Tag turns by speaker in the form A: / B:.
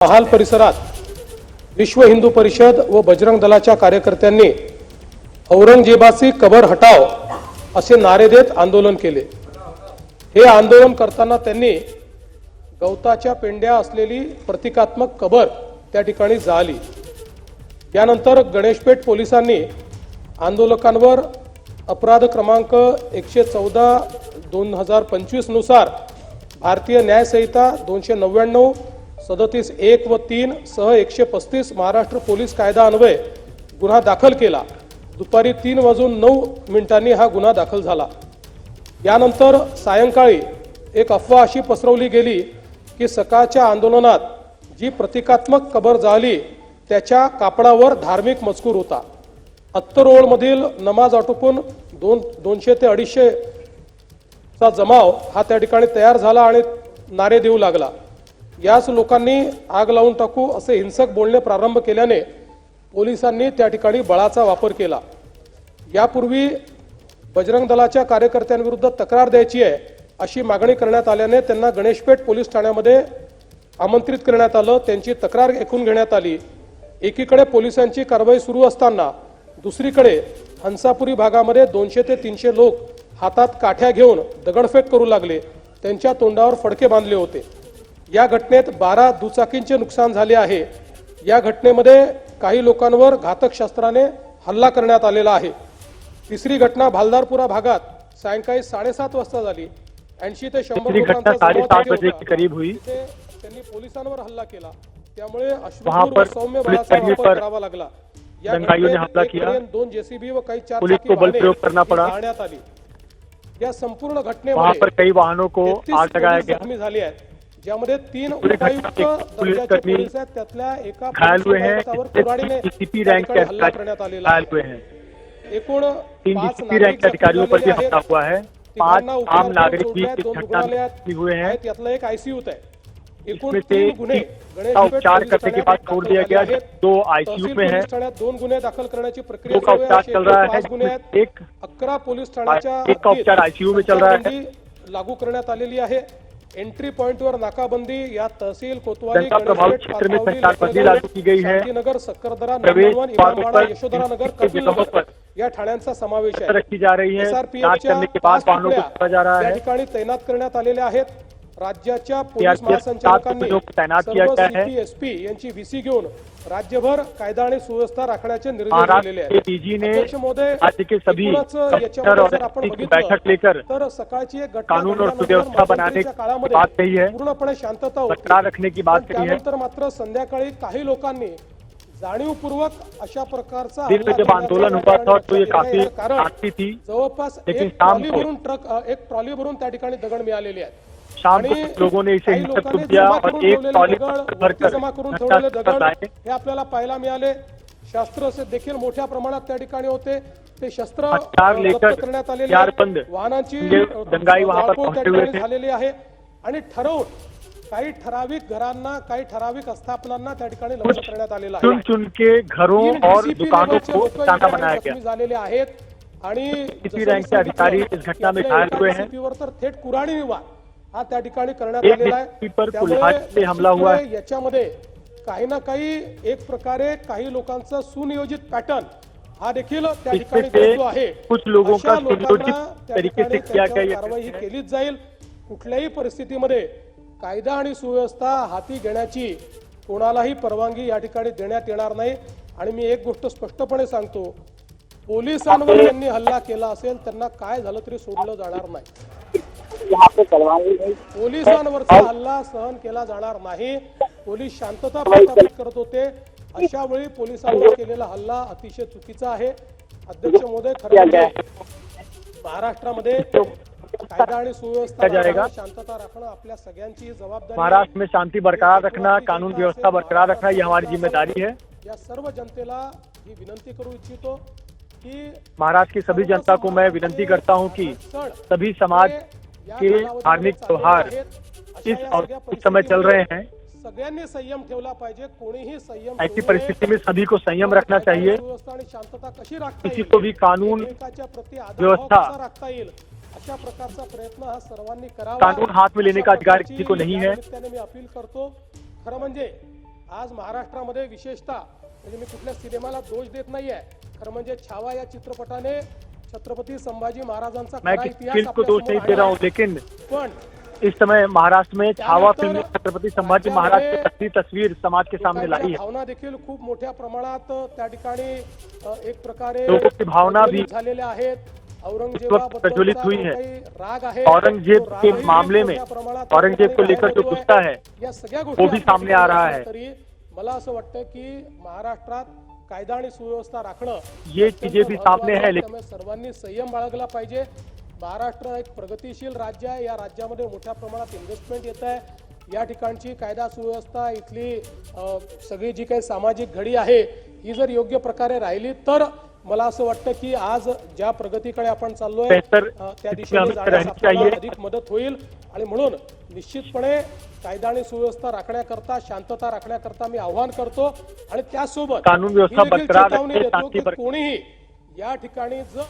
A: महाल परिसरात विश्व हिंदू परिषद व बजरंग दलाच्या कार्यकर्त्यांनी औरंगजेबाची कबर हटाव असे नारे देत आंदोलन केले। हे आंदोलन करताना त्यांनी गवताच्या पेंड्या असलेली प्रतिकात्मक कबर त्या ठिकाणी जाळली। यानंतर गणेशपेठ पोलिसांनी आंदोलकांवर अपराध क्रमांक 114/2025 नुसार भारतीय न्याय संहिता 299 37(1) व 3 सह 135 महाराष्ट्र पोलीस कायदा अन्वये गुन्हा दाखल केला। दुपारी 3:09 हा गुन्हा दाखल झाला। यानंतर सायंकाळी एक अफवा अशी पसरवली गेली की सकाळच्या आंदोलनात जी प्रतिकात्मक कबर जाळली त्याच्या कापडावर धार्मिक मजकूर होता। अत्तरोळमधील नमाज आटोपून 200 ते 250 चा जमाव हा त्या ठिकाणी तयार झाला आणि नारे देऊ लागला। याच लोकांनी आग लावून टाकू असे हिंसक बोलणे प्रारंभ केल्याने पोलिसांनी त्या ठिकाणी बळाचा वापर केला। यापूर्वी बजरंग दलाच्या कार्यकर्त्यांविरुद्ध तक्रार द्यायची आहे अशी मागणी करण्यात आल्याने त्यांना गणेशपेठ पोलीस ठाण्यामध्ये आमंत्रित करण्यात आलं। त्यांची तक्रार ऐकून घेण्यात आली। एकीकडे पोलिसांची कारवाई सुरू असताना दुसरीकडे हंसापुरी भागामध्ये 200 ते 300 लोक हातात काठ्या घेऊन दगडफेक करू लागले। त्यांच्या तोंडावर फडके बांधले होते। या घटनेत 12 दुचाकींचे नुकसान झाले आहे। या घटनेमध्ये काही लोकांवर घातक शस्त्राने हल्ला करण्यात आलेला आहे। तिसरी घटना भालदारपुरा भागात सायंकाळी 7:30 वाजता झाली। 80 ते 100 लोकांचा
B: करीब हुई।
A: त्यांनी पोलिसांवर हल्ला केला, त्यामुळे अश्रूपूर सौम्य बळाचा वापर करावा लागला। या घटनेत 2 जेसीबी व काही 4
B: पुलिस को बल प्रयोग करना पड़ा।
A: आली। या संपूर्ण घटनेमध्ये
B: पर कई वाहनों को आग लगाया गया।
A: जखमी झाले आहेत, ज्यामध्ये 3 उपायुक्त दर्जाचे पोलीस आहेत, त्यातल्या एका
B: घायल हुए हैं।
A: कुऱ्हाडीने
B: सीपी रैंक के
A: हल्ला करण्यात आलेला
B: घायल हुए हैं।
A: एकूण
B: 3 रैंक के अधिकारियों पर भी हमला हुआ है। 5 आम नागरिक भी इस घटना में हुए हैं।
A: त्यातला एक आईसीयूत आहे। एकूण
B: इसमें
A: 3 गुन्हे
B: का उपचार करने के बाद छोड़ दिया गया। 2 आईसीयू में है।
A: 2 गुन्हे दाखल करण्याची प्रक्रिया
B: 2 का उपचार चल रहा है।
A: 1 11 पोलीस ठाण्याच्या
B: 1 का उपचार आईसीयू में चल रहा है।
A: लागू करण्यात आलेली आहे। एंट्री पॉइंट वर नाकाबंदी या तहसील कोतवाली
B: प्रभावित क्षेत्र में संचारबंदी लागू की गई है।
A: नगर सक्करदरा नंदनवन इमामबाड़ा यशोधरा नगर कपिलनगर या ठाण्यांचा समावेश आहे।
B: रखी जा रही है। जांच करने के बाद वाहनों को छोड़ा जा रहा है।
A: या ठिकाणी तैनात करण्यात आलेले आहेत। राज्याच्या पोलीस महासंचालकांनी
B: तैनात किया गया है।
A: एसपी यांची व्हीसी घेऊन राज्यभर कायदा आणि सुव्यवस्था राखण्याचे निर्देश दिलेले आहेत।
B: डीजी ने
A: महोदय
B: राज्य के सभी कमिश्नर और एक बैठक लेकर
A: तर सकाळची एक
B: कानून और सुव्यवस्था बनाने की बात कही है।
A: पूर्णपणे शांतता
B: बरकरार रखने की बात कही है।
A: त्यानंतर मात्र संध्याकाळी काही लोकांनी जाणीवपूर्वक अशा प्रकारचा
B: दिन में जब आंदोलन हुआ था तो ये काफी शांति थी,
A: जवळपास
B: लेकिन
A: एक
B: शाम
A: ट्रॉली
B: को
A: भरून एक ट्रॉली भरून त्या ठिकाणी दगड मिळालेले आहेत।
B: शाम को कुछ लोगों ने इसे हिंसक रूप दिया और एक ट्रॉली भरकर
A: जमा करून ठेवलेले दगड हे आपल्याला पाहायला मिळाले। शस्त्र से देखील मोठ्या प्रमाणात त्या ठिकाणी होते। ते शस्त्र
B: लेकर
A: करण्यात आलेले
B: हथियारबंद
A: वाहनांची
B: दंगाई वहां पर पहुंचे हुए थे।
A: झालेली आहे आणि ठरवून काही ठराविक घरांना काही ठराविक स्थापनांना त्या ठिकाणी लक्ष्य करण्यात आलेलं आहे।
B: चुन चुन के घरों और दुकानों को निशाना बनाया गया।
A: झालेले आहेत आणि
B: सीपी रैंक के अधिकारी इस घटना में घायल हुए हैं।
A: तर थेट कुऱ्हाडी विवाद हा त्या ठिकाणी करण्यात
B: एक
A: आलेला
B: व्यक्ति
A: आहे।
B: पर कुल्हाड़ी से हमला हुआ है।
A: याच्यामध्ये काही ना काही एक प्रकारे काही लोकांचा सुनियोजित पॅटर्न हा देखील त्या ठिकाणी दिसतो आहे।
B: कुछ लोगों का
A: अशा लोकांना
B: सुनियोजित तरीके से किया गया ये
A: कारवाई ही केलीच जाईल। कुठल्याही परिस्थितीमध्ये कायदा आणि सुव्यवस्था हाती घेण्याची कोणालाही परवानगी या ठिकाणी देण्यात येणार नाही। आणि मी एक गोष्ट स्पष्टपणे सांगतो, पोलिसांवर ज्यांनी हल्ला केला असेल त्यांना काय झालं तरी सोडलं जाणार नाही। पोलिसांवरचा हल्ला सहन केला जाणार नाही। पोलीस शांतता प्रस्थापित करत होते, अशा वेळी पोलिसांवर केलेला हल्ला अतिशय चुकीचा आहे। अध्यक्ष महोदय, खरं म्हणजे महाराष्ट्रामध्ये कायदा आणि सुव्यवस्था शांतता राखणं आपल्या सगळ्यांची जबाबदारी।
B: महाराष्ट्र में शांति बरकरार रखना, कानून व्यवस्था बरकरार रखना ये हमारी जिम्मेदारी है।
A: या सर्व जनतेला ही विनंती करू इच्छितो की
B: महाराष्ट्र की सभी जनता को मैं विनंती करता हूं कि सभी समाज के धार्मिक त्योहार इस समय चल रहे हैं।
A: सगळ्यांनी संयम ठेवला पाहिजे। कोणीही संयम
B: ऐसी परिस्थिति में सभी को संयम रखना चाहिए।
A: शांतता कशी राखता
B: किसी को भी कानून व्यवस्था
A: राखता येईल अशा प्रकारचा प्रयत्न हा सर्वांनी करावा।
B: कानून हाथ में लेने का अधिकार किसी को नहीं है।
A: मी अपील करतो, खरं म्हणजे आज महाराष्ट्रामध्ये विशेषतः म्हणजे मी कुठल्या सिनेमाला दोष देत नाहीये, खरं म्हणजे छावा या चित्रपटाने छत्रपती संभाजी महाराजांचा
B: मैं
A: खरा
B: किस
A: इतिहास
B: फिल्म को दोष
A: आपल्यासमोर
B: नहीं दे रहा हूँ,
A: आणला.
B: लेकिन
A: पण
B: इस समय महाराष्ट्र में छावा
A: त्यानंतर
B: फिल्म ने छत्रपति संभाजी महाराज की असली तस्वीर समाज के सामने लाई
A: लोकांच्या
B: है।
A: भावना देखील खूप मोठ्या प्रमाणात त्या ठिकाणी एक प्रकारे
B: लोगों की भावना भी
A: प्रज्वलित झालेल्या आहेत.
B: प्रज्वलित हुई है।
A: राग आहे,
B: औरंगजेब
A: तो
B: के
A: रागही
B: मामले में
A: मोठ्या प्रमाणात
B: औरंगजेब को लेकर जो
A: बाहेर
B: गुस्सा है
A: या सगळ्या
B: वो
A: गोष्टी
B: भी सामने आ रहा है।
A: तरी मला असं वाटतं की महाराष्ट्रात कायदा आणि सुव्यवस्था राखणं
B: ये
A: अत्यंत
B: चीजें भी सामने
A: महत्त्वाचं
B: है,
A: आहे.
B: लेकिन
A: त्यामुळे सर्वांनी संयम बाळगला पाहिजे. महाराष्ट्र एक प्रगतिशील राज्य आहे. या राज्यामध्ये मोठ्या प्रमाणात इन्व्हेस्टमेंट येत आहे. या ठिकाणची कायदा सुव्यवस्था इथली सगळी जी काही सामाजिक घडी आहे ही जर योग्य प्रकारे राहिली तर मला असं वाटतं की आज ज्या प्रगतीकडे आपण चाललोय
B: बेहतर
A: त्या
B: स्थिति
A: दिशेने
B: हमें
A: जाण्यास
B: रहनी
A: आपल्याला
B: चाहिए।
A: अधिक मदत होईल. आणि म्हणून निश्चितपणे कायदा आणि सुव्यवस्था राखण्याकरता, शांतता राखण्याकरता मी आव्हान करतो. आणि त्यासोबत
B: कानून व्यवस्था
A: ही देखील
B: बरकरार
A: चेतावणी
B: रखे
A: देतो
B: ताकि
A: की कोणीही या ठिकाणी जर